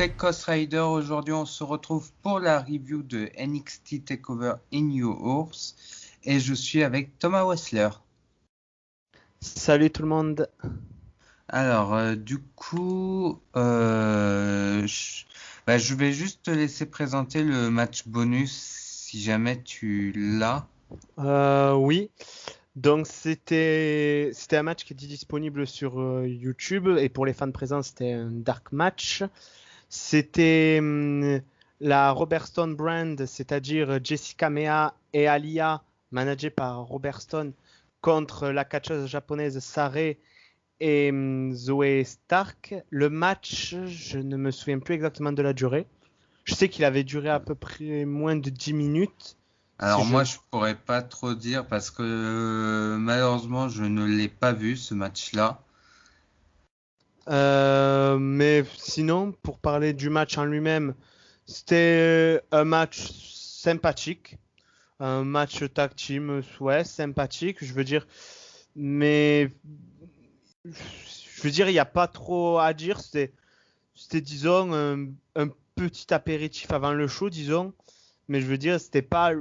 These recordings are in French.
c'est Ghost Rider. Aujourd'hui, on se retrouve pour la review de NXT TakeOver in New Orleans et je suis avec Thomas Wessler. Salut tout le monde. Alors, je vais juste te laisser présenter le match bonus si jamais tu l'as. Oui, donc c'était un match qui était disponible sur YouTube et pour les fans présents c'était un dark match. C'était la Robert Stone brand, c'est-à-dire Jessica Mea et Aliyah, managées par Robert Stone, contre la catcheuse japonaise Sarray et Zoe Stark. Le match, je ne me souviens plus exactement de la durée. Je sais qu'il avait duré à peu près moins de 10 minutes. Alors moi, je pourrais pas trop dire parce que malheureusement, je ne l'ai pas vu ce match-là. Mais sinon, pour parler du match en lui-même, c'était un match sympathique, un match tag team, ouais, sympathique, je veux dire, mais je veux dire, il n'y a pas trop à dire. C'était disons, un petit apéritif avant le show, disons, mais je veux dire, c'était pas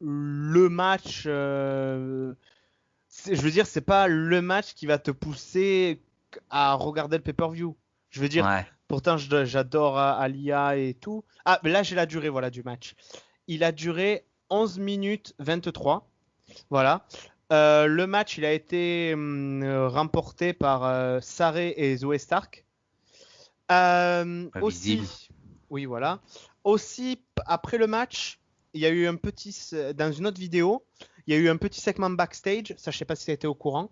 le match. Je veux dire, c'est pas le match qui va te pousser à regarder le pay-per-view. Je veux dire, Ouais. pourtant, j'adore Alia et tout. Ah, mais là, j'ai la durée voilà, du match. Il a duré 11 minutes 23. Voilà. Le match, il a été remporté par Sarray et Zoe Stark. Pas visible. Aussi, oui, voilà. Aussi, après le match, il y a eu un petit, dans une autre vidéo, il y a eu un petit segment backstage, ça je sais pas si tu étais au courant,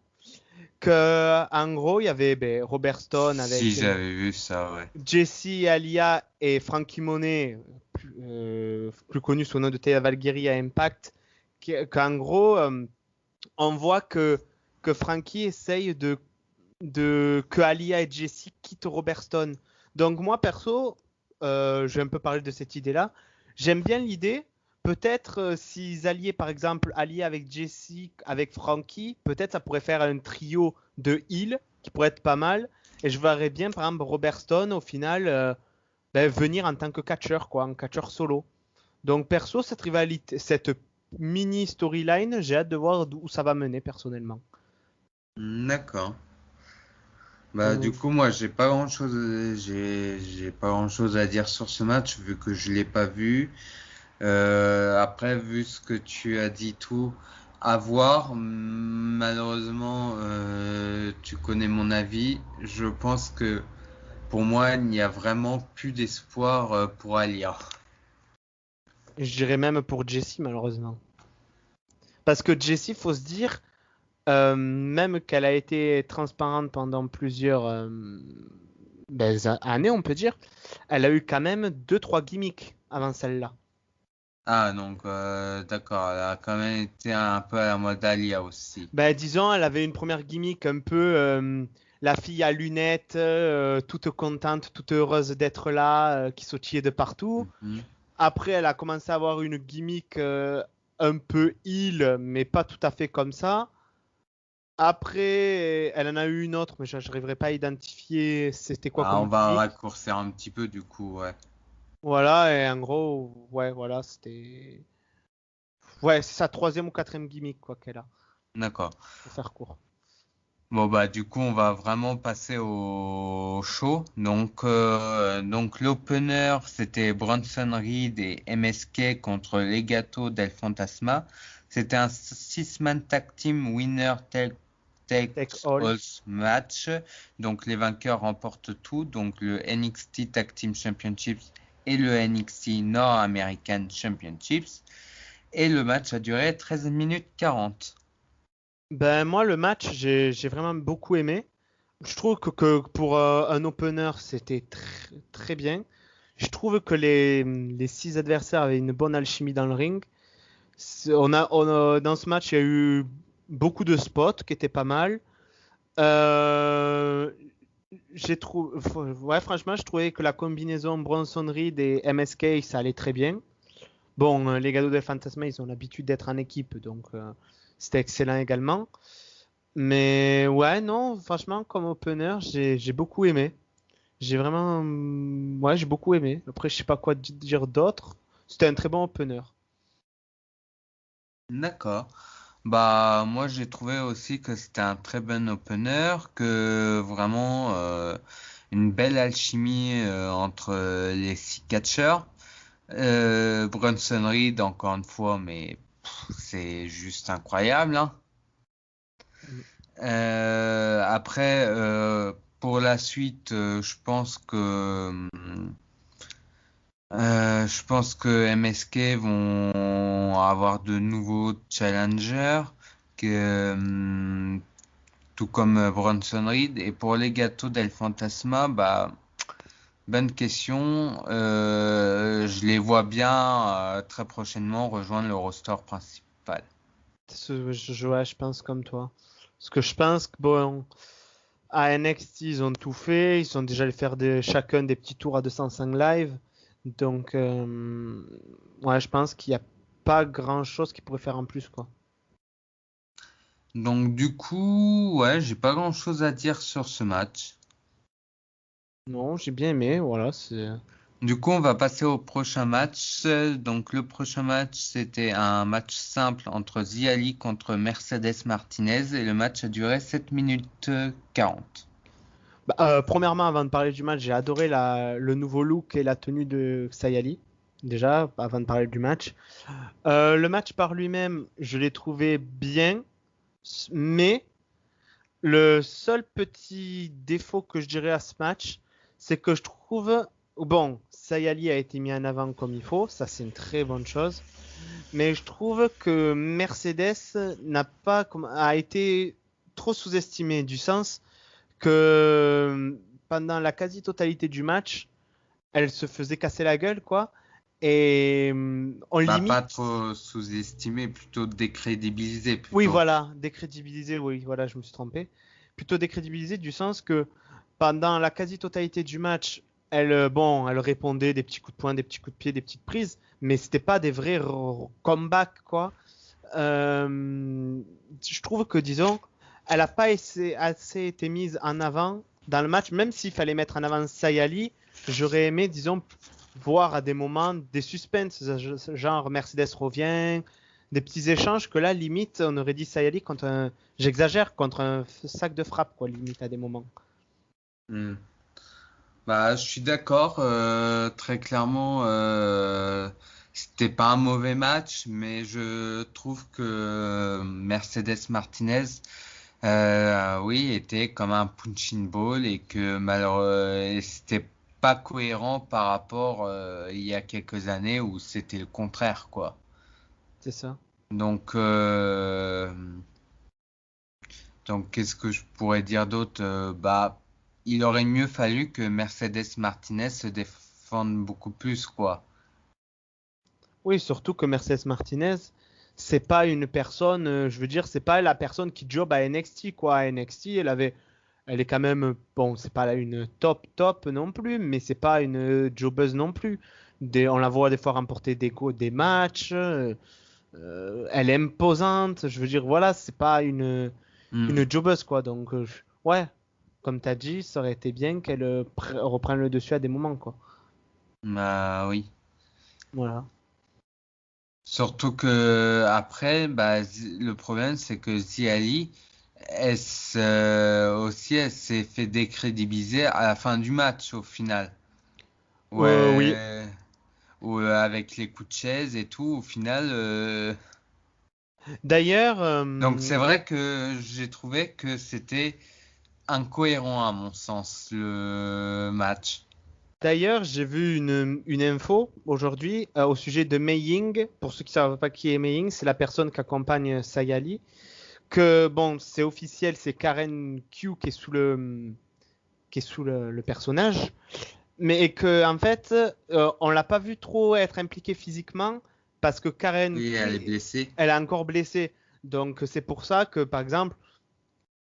que en gros il y avait Robert Stone Si avec j'avais vu ça, ouais. Jesse, Alia et Frankie Monet, plus connu sous le nom de Taya Valkyrie à Impact, qu'en gros on voit que Frankie essaye que Alia et Jesse quittent Robert Stone. Donc moi perso, je vais un peu parler de cette idée-là. J'aime bien l'idée. Peut-être s'ils alliaient par exemple Alia avec Jesse, avec Frankie, peut-être ça pourrait faire un trio de heal qui pourrait être pas mal. Et je verrais bien par exemple Robert Stone au final venir en tant que catcheur, quoi, en catcheur solo. Donc perso, cette rivalité, cette mini storyline, j'ai hâte de voir où ça va mener personnellement. D'accord. Bah Euh, du coup moi j'ai pas grand chose à dire sur ce match vu que je l'ai pas vu. Après vu ce que tu as dit tout à voir, malheureusement tu connais mon avis. Je pense que pour moi il n'y a vraiment plus d'espoir pour Alia. je dirais même pour Jessie malheureusement. Parce que Jessie, faut se dire, même qu'elle a été transparente pendant plusieurs années, on peut dire, elle a eu quand même deux trois gimmicks avant celle-là. Ah donc d'accord, elle a quand même été un peu à la mode Alia aussi. Disons, elle avait une première gimmick un peu la fille à lunettes, toute contente, toute heureuse d'être là, qui sautillait de partout. Mhm. Après, elle a commencé à avoir une gimmick un peu heal, mais pas tout à fait comme ça. Après, elle en a eu une autre, mais je n'arriverai pas à identifier c'était quoi Ah, on comme va gimmick. raccourcir un petit peu du coup, ouais. Voilà, et en gros, ouais, voilà, c'était. Ouais, c'est sa troisième ou quatrième gimmick, quoi, qu'elle a, D'accord. pour faire court. Bon bah du coup on va vraiment passer au show. Donc l'opener c'était Bronson Reed et MSK contre Legato del Fantasma. C'était un six-man tag team winner take Take all. all match. Donc les vainqueurs remportent tout. Donc le NXT Tag Team Championships et le NXT North American Championships. Et le match a duré 13 minutes 40. Moi, le match, j'ai vraiment beaucoup aimé. Je trouve que pour un opener, c'était très bien. Je trouve que les six adversaires avaient une bonne alchimie dans le ring. Dans ce match, il y a eu beaucoup de spots qui étaient pas mal. Euh, ouais, franchement, je trouvais que la combinaison Bronson Reed et MSK, ça allait très bien. Bon, les Gados de Fantasma, ils ont l'habitude d'être en équipe, donc c'était excellent également. Mais ouais, non, franchement, comme opener, j'ai beaucoup aimé. J'ai vraiment, ouais, j'ai beaucoup aimé. Après, je sais pas quoi dire d'autre. C'était un très bon opener. D'accord. Bah, moi, j'ai trouvé aussi que c'était un très bon opener, que vraiment une belle alchimie entre les six catcheurs. Brunson Reed, encore une fois, mais c'est juste incroyable, hein. Mm. Après, pour la suite, je pense que MSK vont avoir de nouveaux challengers, que, tout comme Bronson Reed. Et pour les gâteaux d'El Fantasma, bah, bonne question. Je les vois bien très prochainement rejoindre le roster principal. Ouais, je pense comme toi. Parce que je pense que bon, à NXT, ils ont tout fait. Ils sont déjà allés faire chacun des petits tours à 205 live. Donc, ouais, je pense qu'il n'y a pas grand-chose qu'ils pourraient faire en plus, quoi. Donc du coup, ouais, j'ai pas grand-chose à dire sur ce match. Non, j'ai bien aimé. Voilà, c'est. Du coup, on va passer au prochain match. Donc, le prochain match, c'était un match simple entre Ziali contre Mercedes Martinez et le match a duré 7 minutes 40. Bah, premièrement, avant de parler du match, j'ai adoré le nouveau look et la tenue de Sayali. Déjà, avant de parler du match. Le match par lui-même, je l'ai trouvé bien, mais le seul petit défaut que je dirais à ce match, c'est que je trouve, bon, Sayali a été mis en avant comme il faut, ça c'est une très bonne chose, mais je trouve que Mercedes a été trop sous-estimé du sens que pendant la quasi-totalité du match, elle se faisait casser la gueule, quoi. Et on Bah, pas limite. trop sous-estimé, plutôt décrédibilisé, Oui, plutôt. voilà, décrédibilisé, oui, voilà, je me suis trompé. Plutôt décrédibilisé du sens que pendant la quasi-totalité du match, bon, elle répondait des petits coups de poing, des petits coups de pied, des petites prises, mais c'était pas des vrais comebacks, quoi. Je trouve que, disons, elle n'a pas assez été mise en avant dans le match, même s'il fallait mettre en avant Sayali, j'aurais aimé, disons, voir à des moments des suspens, genre Mercedes revient, des petits échanges que là, limite, on aurait dit Sayali j'exagère, contre un sac de frappe, quoi, limite à des moments. Hmm. Bah, je suis d'accord. Très clairement, c'était pas un mauvais match, mais je trouve que Mercedes Martinez, oui, était comme un punching ball et que malheureusement, c'était pas cohérent par rapport il y a quelques années où c'était le contraire, quoi. C'est ça. Donc, qu'est-ce que je pourrais dire d'autre? Bah, il aurait mieux fallu que Mercedes Martinez se défende beaucoup plus, quoi. Oui, surtout que Mercedes Martinez, c'est pas une personne, je veux dire, c'est pas la personne qui job à NXT, quoi. À NXT, elle est quand même, bon, c'est pas une top non plus, mais c'est pas une jobbeuse non plus. On la voit des fois remporter des matchs, elle est imposante, je veux dire, voilà, c'est pas Hmm. une jobbeuse, quoi. Donc, ouais, comme tu as dit, ça aurait été bien qu'elle reprenne le dessus à des moments, quoi. Bah oui. Voilà. Surtout que après, bah, le problème c'est que Ziali, elle s'est fait décrédibiliser à la fin du match au final. Oui. Ouais, ou avec les coups de chaise et tout, au final. D'ailleurs, Donc c'est vrai que j'ai trouvé que c'était incohérent à mon sens le match. D'ailleurs, j'ai vu une info aujourd'hui au sujet de Mei Ying. Pour ceux qui ne savent pas qui est Mei Ying, c'est la personne qui accompagne Sayali. Que bon, c'est officiel, c'est Karen Q qui est sous le personnage. Mais et que en fait, on l'a pas vu trop être impliqué physiquement parce que Karen Oui, elle est Q, blessée. elle est encore blessée. Donc c'est pour ça que par exemple,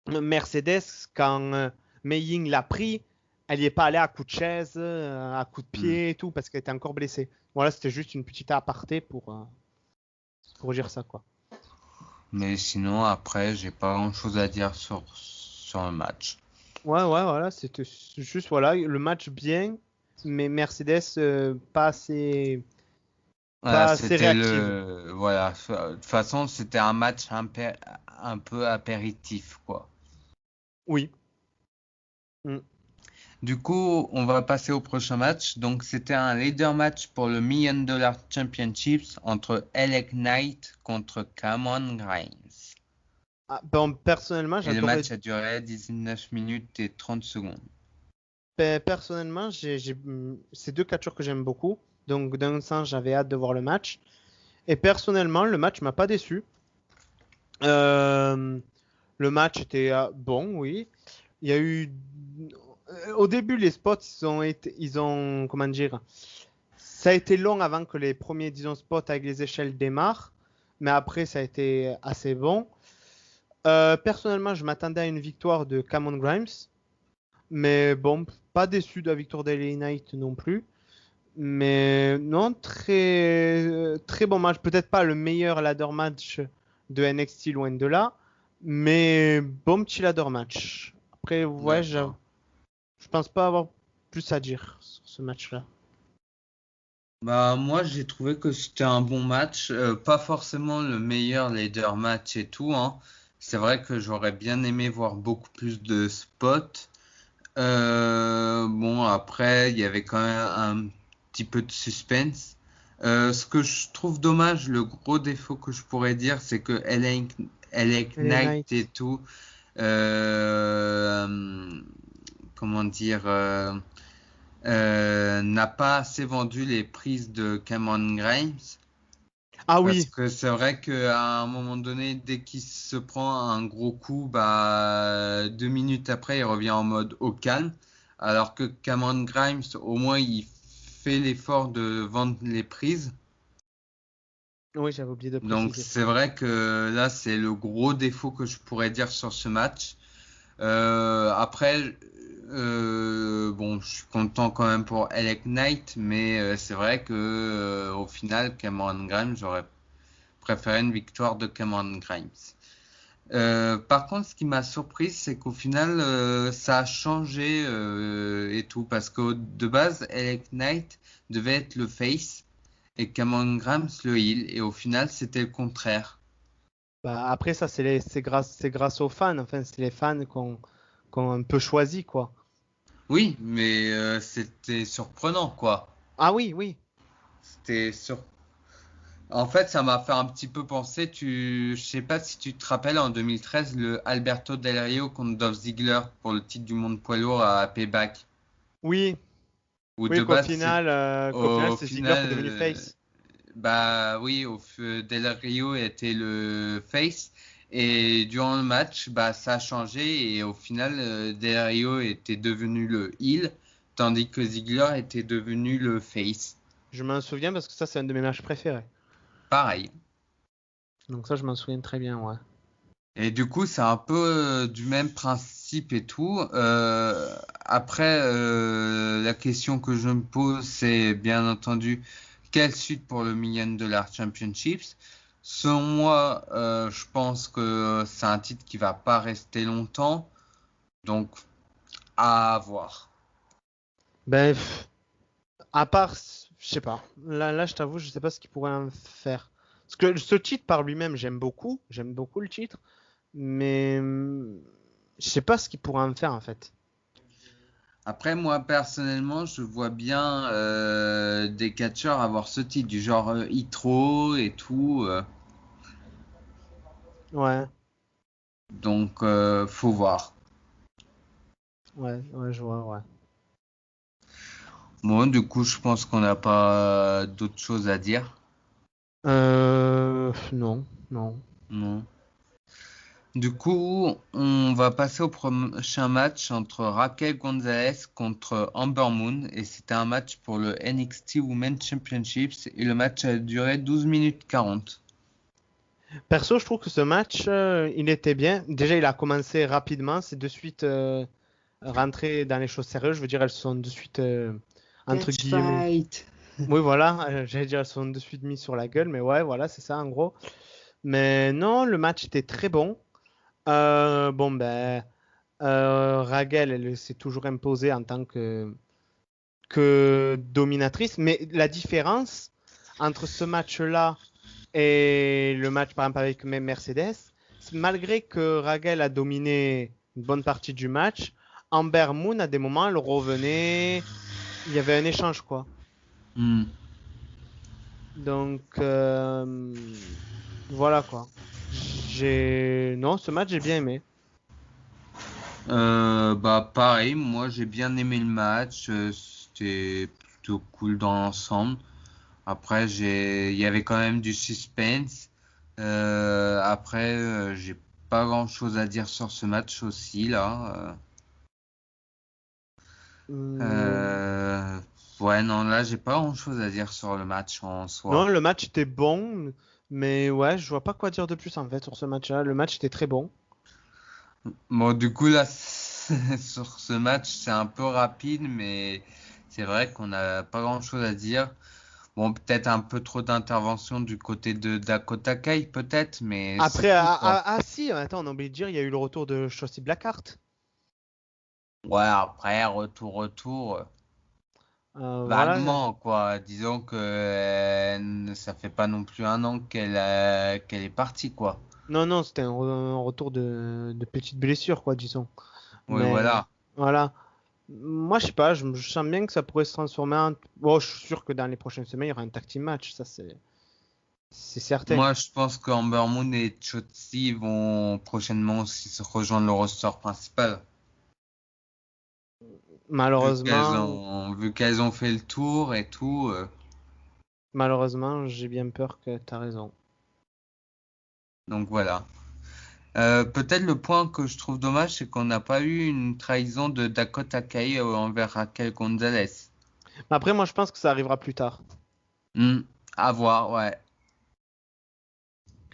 Mercedes, quand Mei Ying l'a pris, elle n'y est pas allée à coups de chaise, à coups de Hmm. pied et tout, parce qu'elle était encore blessée. Voilà, c'était juste une petite aparté pour dire ça, quoi. Mais sinon après, j'ai pas grand-chose à dire sur le match. Ouais, voilà, c'était juste voilà, le match bien, mais Mercedes Voilà, pas assez c'était réactive. le. Voilà, de toute façon, c'était un match un peu apéritif, quoi. Oui. Mm. Du coup, on va passer au prochain match. Donc, c'était un leader match pour le Million Dollar Championships entre LA Knight contre Cameron Grimes. Ah, bon, personnellement, Et le j'adore match a duré 19 minutes et 30 secondes. personnellement, c'est deux catcheurs que j'aime beaucoup. Donc, d'un sens, j'avais hâte de voir le match. Et personnellement, le match m'a pas déçu. Euh, le match était bon, oui. Il y a eu. Au début, les spots, comment dire, ça a été long avant que les premiers, disons, spots avec les échelles démarrent. Mais après, ça a été assez bon. Personnellement, je m'attendais à une victoire de Cameron Grimes. Mais bon, pas déçu de la victoire d'LA Knight non plus. Mais non, très bon match. Peut-être pas le meilleur ladder match de NXT, loin de là. Mais bon petit ladder match. Après, ouais, D'accord. je pense pas avoir plus à dire sur ce match-là. Bah, moi, j'ai trouvé que c'était un bon match. Pas forcément le meilleur leader match et tout, hein. C'est vrai que j'aurais bien aimé voir beaucoup plus de spots. Bon, après, il y avait quand même un petit peu de suspense. Ce que je trouve dommage, le gros défaut que je pourrais dire, c'est que LA LA Knight et Knight. tout, euh, comment dire, n'a pas assez vendu les prises de Cameron Grimes. Ah Parce oui, que c'est vrai qu'à un moment donné, dès qu'il se prend un gros coup, bah, 2 minutes après, il revient en mode au calme. Alors que Cameron Grimes, au moins, il fait l'effort de vendre les prises. oui, j'avais oublié de Donc préciser c'est ça. vrai que là, c'est le gros défaut que je pourrais dire sur ce match. Après, bon, je suis content quand même pour Alec Knight, mais c'est vrai que au final, Cameron Grimes, j'aurais préféré une victoire de Cameron Grimes. Par contre, ce qui m'a surpris, c'est qu'au final, ça a changé et tout, parce que de base, Alec Knight devait être le face et Cameron Grimes le heel, et au final, c'était le contraire. Bah, après, ça, c'est grâce aux fans. Enfin, c'est les fans qu'on un peu choisi, quoi. Oui, mais c'était surprenant, quoi. Ah oui, oui. C'était sur... En fait, ça m'a fait un petit peu penser, je sais pas si tu te rappelles, en 2013, le Alberto Del Rio contre Dolph Ziggler pour le titre du monde poids lourd à Payback. Oui, Où oui, de base, c'est qu'au final, au c'est Ziggler qui final, est devenu face. bah oui, Del Rio était le face et durant le match, bah ça a changé et au final, Del Rio était devenu le heel tandis que Ziggler était devenu le face. Je m'en souviens parce que ça, c'est un de mes matchs préférés. Pareil. Donc ça, je m'en souviens très bien, ouais. Et du coup, c'est un peu du même principe et tout. Après, la question que je me pose, c'est bien entendu, quelle suite pour le Million Dollar Championships? Selon moi, je pense que c'est un titre qui va pas rester longtemps, donc à voir. Ben, à part, je sais pas. Là, je t'avoue, je sais pas ce qu'il pourrait en faire. Parce que ce titre par lui-même, j'aime beaucoup. J'aime beaucoup le titre. Mais je sais pas ce qu'il pourrait en faire, en fait. Après, moi personnellement, je vois bien des catcheurs avoir ce titre, du genre Hitro et tout. Ouais, Donc, faut voir. ouais, je vois, ouais. Bon, du coup, je pense qu'on n'a pas d'autres choses à dire. Non, non. Non. Du coup, on va passer au prochain match entre Raquel Gonzalez contre Amber Moon. Et c'était un match pour le NXT Women's Championships. Et le match a duré 12 minutes 40. Perso, je trouve que ce match, il était bien. Déjà, il a commencé rapidement. C'est de suite rentré dans les choses sérieuses. Je veux dire, elles sont de suite, entre Catch guillemets. fight. Oui, voilà. J'allais dire, elles sont de suite mises sur la gueule. Mais ouais, voilà, c'est ça, en gros. Mais non, le match était très bon. Bon, ben. Ragel, elle s'est toujours imposée en tant que dominatrice. Mais la différence entre ce match-là et le match, par exemple, avec Mercedes, malgré que Ragel a dominé une bonne partie du match, Amber Moon, à des moments, elle revenait. Il y avait un échange, quoi. Hmm. Donc, voilà, quoi. Non, ce match, j'ai bien aimé. Bah pareil, moi j'ai bien aimé le match, c'était plutôt cool dans l'ensemble. Après il y avait quand même du suspense. Après j'ai pas grand-chose à dire sur ce match aussi là. Hum, Euh, ouais non là j'ai pas grand-chose à dire sur le match en Non, soi. le match était bon, mais ouais, je vois pas quoi dire de plus en fait sur ce match-là. Le match était très bon. Bon du coup là sur ce match c'est un peu rapide mais c'est vrai qu'on n'a pas grand-chose à dire. Bon, peut-être un peu trop d'intervention du côté de Dakota Kai, peut-être, mais c'est Après, tout, quoi. si, attends, on a oublié de dire, il y a eu le retour de Shotzi Blackheart. Ouais, après, retour, Voilà. vaguement, quoi. Disons que ça fait pas non plus un an qu'elle est partie, quoi. Non, non, c'était un retour de petite blessure, quoi, disons. Oui, Mais voilà. voilà. Moi, je sais pas, je sens bien que ça pourrait se transformer en. Bon, je suis sûr que dans les prochaines semaines, il y aura un tag team match, ça c'est certain. Moi, je pense que Amber Moon et Chotzi vont prochainement aussi se rejoindre le roster principal. Malheureusement, Vu qu'elles ont fait le tour et tout. malheureusement, j'ai bien peur que tu as raison. Donc voilà. Peut-être le point que je trouve dommage, c'est qu'on n'a pas eu une trahison de Dakota Kai envers Raquel Gonzalez. Mais après, moi, je pense que ça arrivera plus tard. Hmm, à voir, ouais.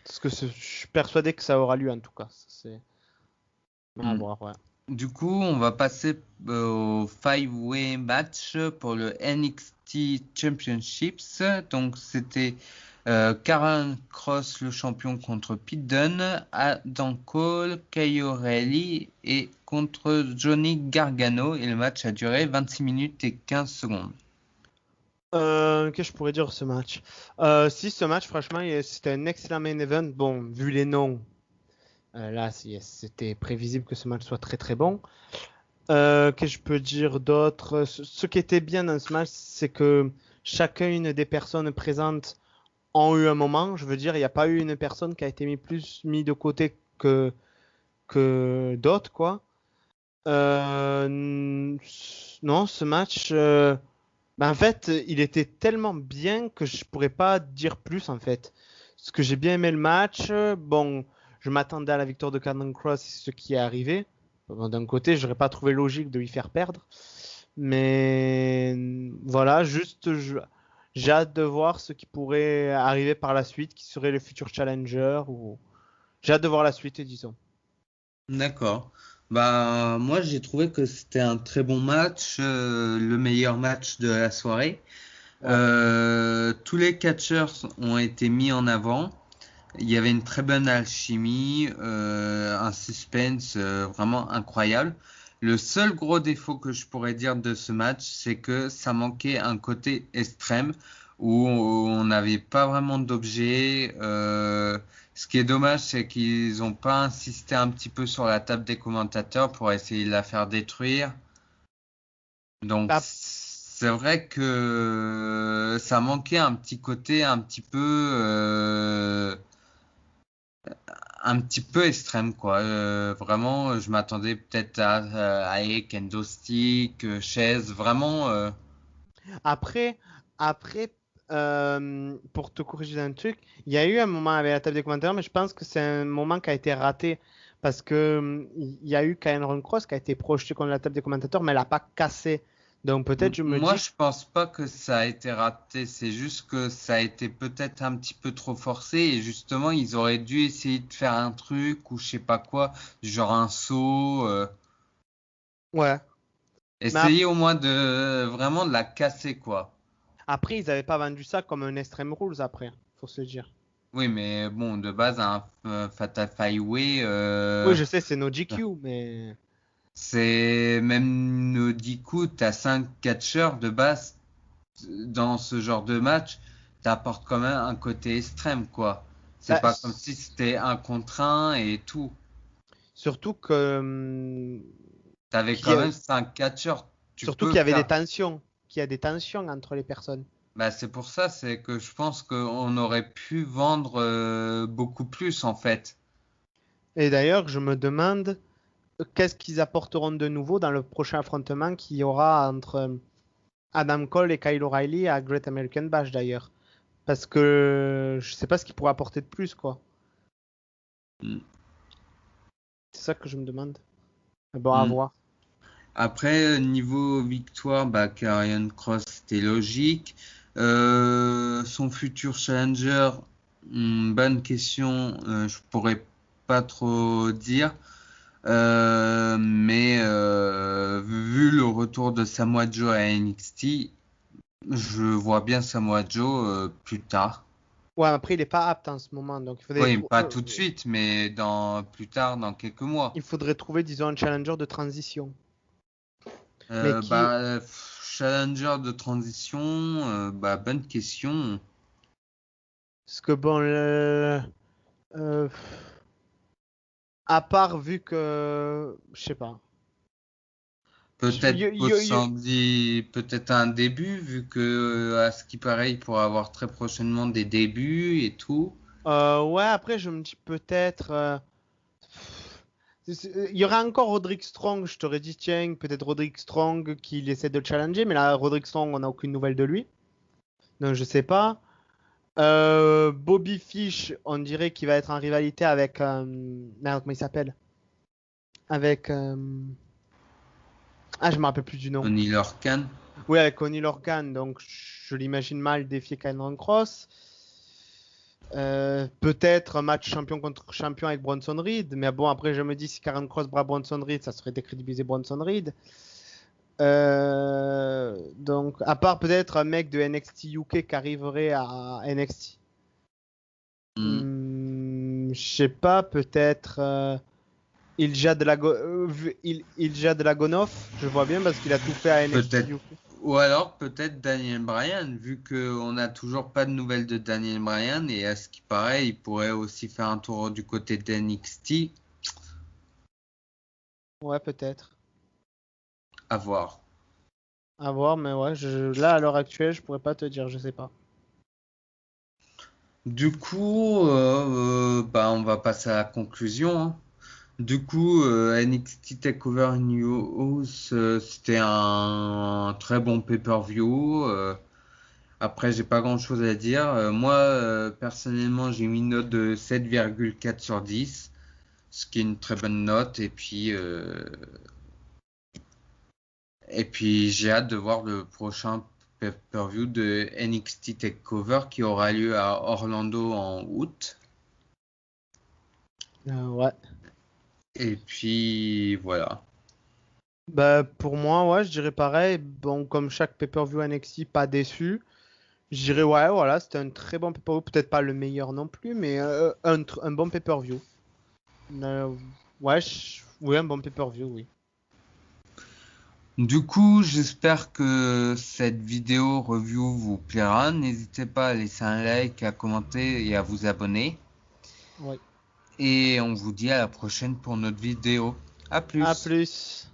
Parce que je suis persuadé que ça aura lieu, en tout cas. C'est à Hmm. voir, ouais. Du coup, on va passer au five-way match pour le NXT Championships. Donc, c'était Karen Cross, le champion, contre Pete Dunne, Adam Cole, Kyle O'Reilly et contre Johnny Gargano. Et le match a duré 26 minutes et 15 secondes. Qu'est-ce que je pourrais dire de ce match? Si ce match, franchement, c'était un excellent main event. Bon, vu les noms, là, c'était prévisible que ce match soit très très bon. Qu'est-ce que je peux dire d'autre? Ce qui était bien dans ce match, c'est que chacune des personnes présentes ont eu un moment. Je veux dire, il n'y a pas eu une personne qui a été mis de côté que d'autres, quoi. Non, ce match, en fait, il était tellement bien que je pourrais pas dire plus, en fait. Parce que j'ai bien aimé le match. Bon, je m'attendais à la victoire de Cameron Cross, c'est ce qui est arrivé. Bon, d'un côté, j'aurais pas trouvé logique de lui faire perdre. Mais voilà, j'ai hâte de voir ce qui pourrait arriver par la suite, qui serait le futur challenger. J'ai hâte de voir la suite, disons. D'accord. Bah, moi, j'ai trouvé que c'était un très bon match, le meilleur match de la soirée. Ouais. Tous les catcheurs ont été mis en avant. Il y avait une très bonne alchimie, un suspense vraiment incroyable. Le seul gros défaut que je pourrais dire de ce match, c'est que ça manquait un côté extrême où on n'avait pas vraiment d'objet. Ce qui est dommage, c'est qu'ils n'ont pas insisté un petit peu sur la table des commentateurs pour essayer de la faire détruire. Donc Bah, c'est vrai que ça manquait un petit côté un petit peu extrême quoi. Vraiment, je m'attendais peut-être à Kendo Stick, chaise, vraiment. Après, pour te corriger d'un truc, il y a eu un moment avec la table des commentateurs, mais je pense que c'est un moment qui a été raté parce que il y a eu Cameron Cross qui a été projeté contre la table des commentateurs, mais elle n'a pas cassé. Donc peut-être je me Moi, dis, je pense pas que ça a été raté. C'est juste que ça a été peut-être un petit peu trop forcé et justement, ils auraient dû essayer de faire un truc ou je sais pas quoi, du genre un saut. ouais. Mais Essayer au moins de vraiment de la casser quoi. après, ils n'avaient pas vendu ça comme un Extreme Rules après, faut se le dire. Oui, mais bon, de base, un Fatal Five Way, Oui, je sais, c'est no GQ, mais. C'est même du coup, t'as 5 catcheurs de base dans ce genre de match, t'apportes quand même un côté extrême, quoi. C'est Bah, pas comme si c'était un contre un et tout. surtout que, T'avais qu'il y quand a- même 5 catcheurs. Tu surtout peux qu'il y avait des faire. tensions, qu'il y a des tensions entre les personnes. Bah, c'est pour ça, c'est que je pense qu'on aurait pu vendre beaucoup plus en fait. Et d'ailleurs, je me demande qu'est-ce qu'ils apporteront de nouveau dans le prochain affrontement qu'il y aura entre Adam Cole et Kyle O'Reilly à Great American Bash d'ailleurs. Parce que je sais pas ce qu'ils pourraient apporter de plus, quoi. Mm. C'est ça que je me demande. Mais bon, à Mm. voir. Après, niveau victoire, bah, Karrion Cross, c'était logique. Son futur challenger, bonne question. Je pourrais pas trop dire. Mais vu le retour de Samoa Joe à NXT, je vois bien Samoa Joe plus tard. Ouais, après, il est pas apte en ce moment, donc Oui, pas tout de suite, mais plus tard, dans quelques mois. il faudrait trouver, disons, un challenger de transition. Mais qui. Challenger de transition, bah, bonne question. Parce que bon, euh, à part vu que. Je sais pas. Peut-être peut-être un début, vu que à ce qui paraît, il pourra avoir très prochainement des débuts et tout. Ouais, après, je me dis peut-être. Il y aura encore Roderick Strong, je t'aurais dit, tiens, peut-être Roderick Strong qu'il essaie de le challenger, mais là, Roderick Strong, on n'a aucune nouvelle de lui. Donc, je sais pas. Bobby Fish, on dirait qu'il va être en rivalité avec. Merde, comment il s'appelle? Avec. Ah, je me rappelle plus du nom. Tony Lorcan. Oui, avec Connie Lorcan, donc je l'imagine mal défier Cameron Cross. Peut-être un match champion contre champion avec Bronson Reed, mais bon, après, je me dis si Karen Cross bat Bronson Reed, ça serait décrédibiliser Bronson Reed. Donc, à part peut-être un mec de NXT UK qui arriverait à NXT. Hmm. Je sais pas, peut-être Ilja Dragunov, je vois bien parce qu'il a tout fait à NXT Peut-être. UK. Ou alors peut-être Daniel Bryan, vu qu'on n'a toujours pas de nouvelles de Daniel Bryan, et à ce qui paraît, il pourrait aussi faire un tour du côté d'NXT. Ouais, peut-être. À voir. À voir, mais ouais, là à l'heure actuelle, je pourrais pas te dire, je sais pas. Du coup, bah, on va passer à la conclusion, hein. Du coup, NXT TakeOver New House, c'était un très bon pay-per-view. Après, j'ai pas grand-chose à dire. Moi, personnellement, j'ai mis une note de 7,4 sur 10, ce qui est une très bonne note. Et puis, j'ai hâte de voir le prochain pay-per-view de NXT TakeOver qui aura lieu à Orlando en août. Ouais. Et puis, voilà. Bah, pour moi, ouais, je dirais pareil. Bon, comme chaque pay-per-view NXT, pas déçu. Je dirais, ouais, voilà, c'était un très bon pay-per-view. Peut-être pas le meilleur non plus, mais un bon pay-per-view. Ouais, oui, un bon pay-per-view, oui. Du coup, j'espère que cette vidéo review vous plaira. N'hésitez pas à laisser un like, à commenter et à vous abonner. Ouais. Et on vous dit à la prochaine pour notre vidéo. À À plus! plus.